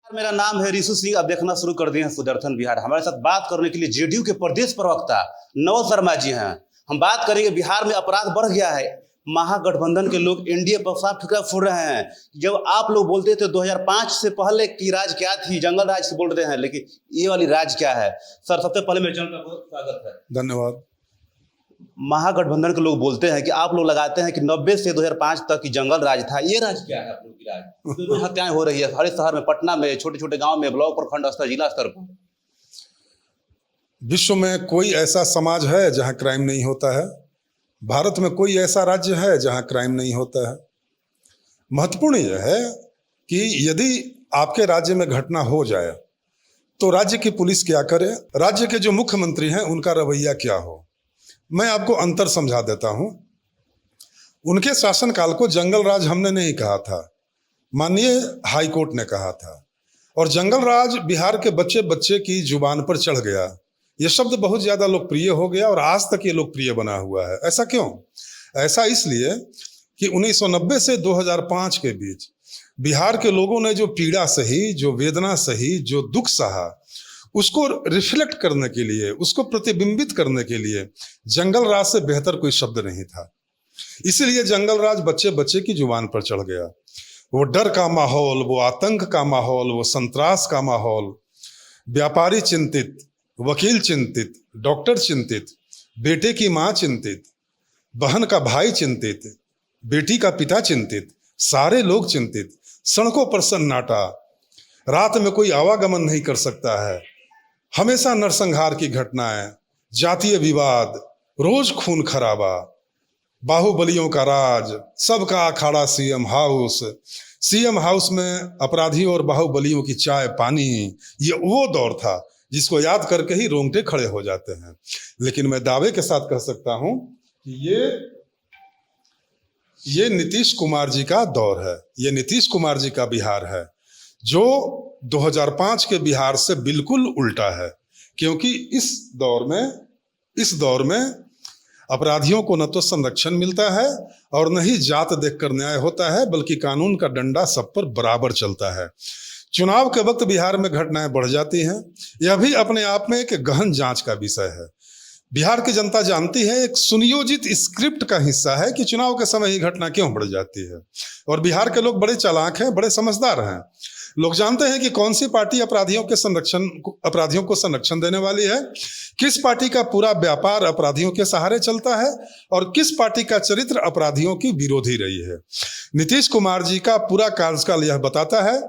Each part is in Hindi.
मेरा नाम है ऋषु सिंह। अब देखना शुरू कर दिए हैं सुदर्शन बिहार। हमारे साथ बात करने के लिए जेडीयू के प्रदेश प्रवक्ता नवल शर्मा जी हैं। हम बात करेंगे बिहार में अपराध बढ़ गया है। महागठबंधन के लोग एनडीए पर साफ ठिकरा फोड़ रहे हैं। जब आप लोग बोलते थे 2005 से पहले की राज क्या थी, जंगल राज से बोल रहे हैं, लेकिन ये वाली राज क्या है? सर, सबसे पहले मेरे चैनल का स्वागत है। धन्यवाद। महागठबंधन के लोग बोलते हैं कि आप लोग लगाते हैं कि 90 से 2005 तक की जंगल राज था। ये राज क्या है आप लोग की राज? रोज हत्याएं हो रही है हर शहर में, पटना में, छोटे छोटे गांव में, ब्लॉक प्रखंड स्तर, जिला स्तर पर। विश्व में कोई ऐसा समाज है जहां क्राइम नहीं होता है? भारत में कोई ऐसा राज्य है जहां क्राइम नहीं होता है? महत्वपूर्ण यह है कि यदि आपके राज्य में घटना हो जाए तो राज्य की पुलिस क्या करे, राज्य के जो मुख्यमंत्री हैं उनका रवैया क्या हो। मैं आपको अंतर समझा देता हूं। उनके शासनकाल को जंगल राज हमने नहीं कहा था, माननीय हाई कोर्ट ने कहा था। और जंगल राज बिहार के बच्चे बच्चे की जुबान पर चढ़ गया। यह शब्द बहुत ज्यादा लोकप्रिय हो गया और आज तक ये लोकप्रिय बना हुआ है। ऐसा क्यों? ऐसा इसलिए कि 1990 से 2005 के बीच बिहार के लोगों ने जो पीड़ा सही, जो वेदना सही, जो दुख सहा, उसको रिफ्लेक्ट करने के लिए, उसको प्रतिबिंबित करने के लिए जंगल राज से बेहतर कोई शब्द नहीं था। इसीलिए जंगल राज बच्चे बच्चे की जुबान पर चढ़ गया। वो डर का माहौल, वो आतंक का माहौल, वो संत्रास का माहौल, व्यापारी चिंतित, वकील चिंतित, डॉक्टर चिंतित, बेटे की माँ चिंतित, बहन का भाई चिंतित, बेटी का पिता चिंतित, सारे लोग चिंतित। सड़कों पर सन्नाटा, रात में कोई आवागमन नहीं कर सकता है, हमेशा नरसंहार की घटनाएं, जातीय विवाद, रोज खून खराबा, बाहुबलियों का राज, सबका अखाड़ा सीएम हाउस में अपराधियों और बाहुबलियों की चाय पानी। ये वो दौर था जिसको याद करके ही रोंगटे खड़े हो जाते हैं। लेकिन मैं दावे के साथ कह सकता हूं कि ये नीतीश कुमार जी का दौर है, ये नीतीश कुमार जी का बिहार है, जो 2005 के बिहार से बिल्कुल उल्टा है। क्योंकि इस दौर में अपराधियों को न तो संरक्षण मिलता है और न ही जात देखकर न्याय होता है, बल्कि कानून का डंडा सब पर बराबर चलता है। चुनाव के वक्त बिहार में घटनाएं बढ़ जाती हैं। यह भी अपने आप में एक गहन जांच का विषय है। बिहार की जनता जानती है, एक सुनियोजित स्क्रिप्ट का हिस्सा है कि चुनाव के समय ही घटना क्यों बढ़ जाती है। और बिहार के लोग बड़े चालाक हैं, बड़े समझदार हैं। लोग जानते हैं कि कौन सी पार्टी अपराधियों को संरक्षण देने वाली है, किस पार्टी का पूरा व्यापार अपराधियों के सहारे चलता है और किस पार्टी का चरित्र अपराधियों की विरोधी रही है। नीतीश कुमार जी का पूरा कार्यकाल यह बताता है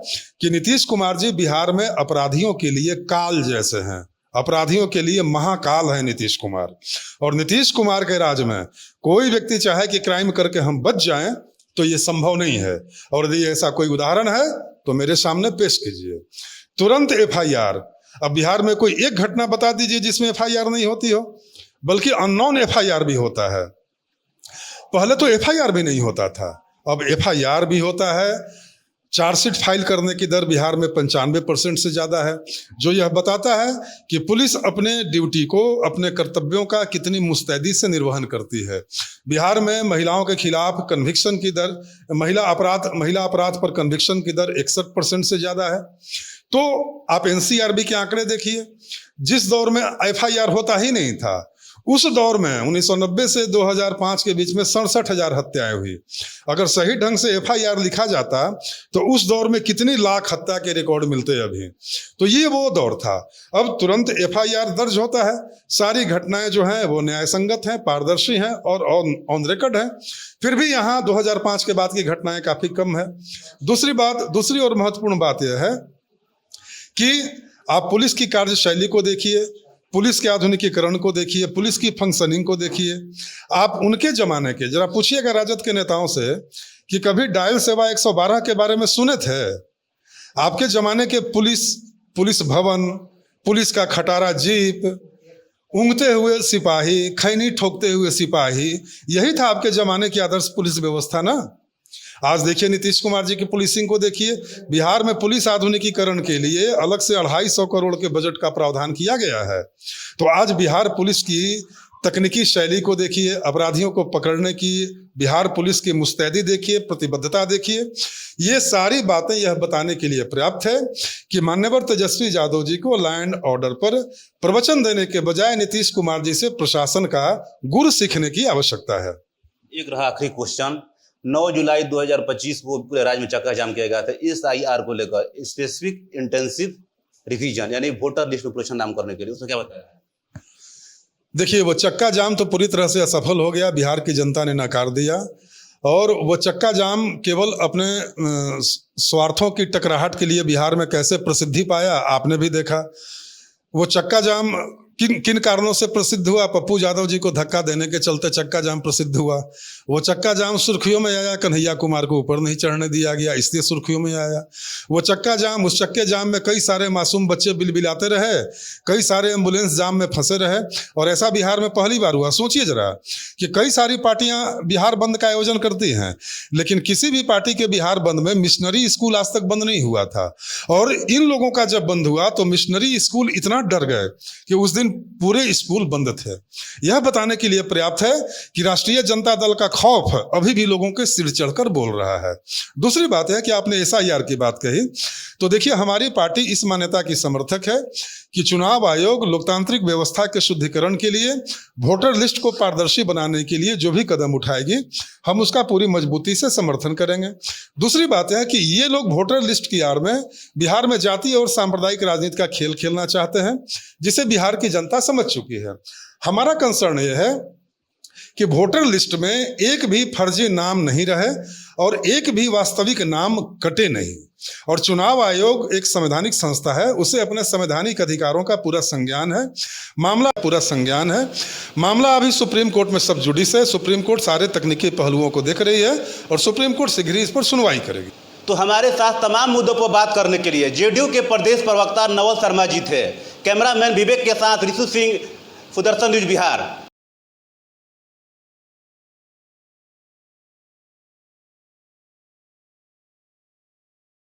कि नीतीश कुमार जी बिहार में अपराधियों के लिए काल जैसे हैं, अपराधियों के लिए महाकाल है नीतीश कुमार। और नीतीश कुमार के राज में कोई व्यक्ति चाहे कि क्राइम करके हम बच जाएं तो ये संभव नहीं है। और यदि ऐसा कोई उदाहरण है तो मेरे सामने पेश कीजिए, तुरंत एफआईआर। अब बिहार में कोई एक घटना बता दीजिए जिसमें एफआईआर नहीं होती हो, बल्कि अननोन एफआईआर भी होता है। पहले तो एफआईआर भी नहीं होता था, अब एफआईआर भी होता है। चार्जशीट फाइल करने की दर बिहार में 95% से ज़्यादा है, जो यह बताता है कि पुलिस अपने ड्यूटी को, अपने कर्तव्यों का कितनी मुस्तैदी से निर्वहन करती है। बिहार में महिलाओं के खिलाफ कन्विक्शन की दर, महिला अपराध पर कन्विक्शन की दर 61% से ज़्यादा है। तो आप एनसीआरबी के आंकड़े देखिए, जिस दौर में एफआईआर होता ही नहीं था, उस दौर में 1990 से 2005 के बीच में 67,000 हत्याएं हुई। अगर सही ढंग से एफआईआर लिखा जाता तो उस दौर में कितनी लाख हत्या के रिकॉर्ड मिलते अभी। तो ये वो दौर था। अब तुरंत एफआईआर दर्ज होता है, सारी घटनाएं जो हैं वो न्याय संगत हैं, पारदर्शी हैं और ऑन रिकॉर्ड हैं। फिर भी यहाँ 2005 के बाद की घटनाएं काफी कम है। दूसरी और महत्वपूर्ण बात यह है कि आप पुलिस की कार्यशैली को देखिए, पुलिस के आधुनिकीकरण को देखिए, पुलिस की फंक्शनिंग को देखिए। आप उनके जमाने के जरा पूछिएगा राजद के नेताओं से कि कभी डायल सेवा 112 के बारे में सुने थे? आपके जमाने के पुलिस भवन, पुलिस का खटारा जीप, ऊँघते हुए सिपाही, खैनी ठोकते हुए सिपाही, यही था आपके जमाने की आदर्श पुलिस व्यवस्था ना। आज देखिए नीतीश कुमार जी की पुलिसिंग को देखिए। बिहार में पुलिस आधुनिकीकरण के लिए अलग से 250 करोड़ के बजट का प्रावधान किया गया है। तो आज बिहार पुलिस की तकनीकी शैली को देखिए, अपराधियों को पकड़ने की बिहार पुलिस की मुस्तैदी देखिए, प्रतिबद्धता देखिए। ये सारी बातें यह बताने के लिए पर्याप्त है कि मान्यवर तेजस्वी यादव जी को लॉ एंड ऑर्डर पर प्रवचन देने के बजाय नीतीश कुमार जी से प्रशासन का गुर सीखने की आवश्यकता है। एक रहा आखिरी क्वेश्चन, 9 जुलाई 2025 को पूरे राज्य में चक्का जाम किया गया था SIR को लेकर, स्पेसिफिक इंटेंसिव रिवीजन, यानी वोटर लिस्ट में पुनरीक्षण नाम करने के लिए, उसमें क्या बताया? देखिए, वो चक्का जाम तो पूरी तरह से असफल हो गया, बिहार की जनता ने नकार दिया। और वो चक्का जाम केवल अपने स्वार्थों की टकराहट के लिए बिहार में कैसे प्रसिद्धि पाया, आपने भी देखा। वो चक्का जाम किन किन कारणों से प्रसिद्ध हुआ? पप्पू यादव जी को धक्का देने के चलते चक्का जाम प्रसिद्ध हुआ। वो चक्का जाम सुर्खियों में आया, कन्हैया कुमार को ऊपर नहीं चढ़ने दिया गया, इसलिए सुर्खियों में आया। वो चक्का जाम, उस चक्के जाम में कई सारे मासूम बच्चे बिलबिलाते रहे, कई सारे एम्बुलेंस जाम में फंसे रहे। और ऐसा बिहार में पहली बार हुआ। सोचिए जरा कि कई सारी पार्टियां बिहार बंद का आयोजन करती हैं, लेकिन किसी भी पार्टी के बिहार बंद में मिशनरी स्कूल आज तक बंद नहीं हुआ था। और इन लोगों का जब बंद हुआ तो मिशनरी स्कूल इतना डर गए कि उस दिन पूरे स्कूल बंद थे। यह बताने के लिए पर्याप्त है कि राष्ट्रीय जनता दल का खौफ अभी भी लोगों के सिर चढ़कर बोल रहा है। दूसरी बात है कि आपने SIR की बात कही, तो देखिए, हमारी पार्टी इस मान्यता की समर्थक है कि चुनाव आयोग लोकतांत्रिक व्यवस्था के शुद्धिकरण के लिए, वोटर लिस्ट को पारदर्शी बनाने के लिए जो भी कदम उठाएगी, हम उसका पूरी मजबूती से समर्थन करेंगे। दूसरी बात है कि ये लोग वोटर लिस्ट की आड़ में बिहार में जातीय और सांप्रदायिक राजनीति का खेल खेलना चाहते हैं, जिसे बिहार की जनता समझ चुकी है। हमारा कंसर्न यह है कि वोटर लिस्ट में एक भी फर्जी नाम नहीं रहे और एक भी वास्तविक नाम कटे नहीं। और चुनाव आयोग एक संवैधानिक संस्था है, उसे अपने संवैधानिक अधिकारों का पूरा संज्ञान है, मामला अभी सुप्रीम कोर्ट में सब जुडिस है। सुप्रीम कोर्ट सारे तकनीकी पहलुओं को देख रही है और सुप्रीम कोर्ट शीघ्र ही इस पर सुनवाई करेगी। तो हमारे साथ तमाम मुद्दों पर बात करने के लिए JDU के प्रदेश प्रवक्ता नवल शर्मा जी थे। कैमरामैन विवेक के साथ ऋषु सिंह, सुदर्शन न्यूज बिहार।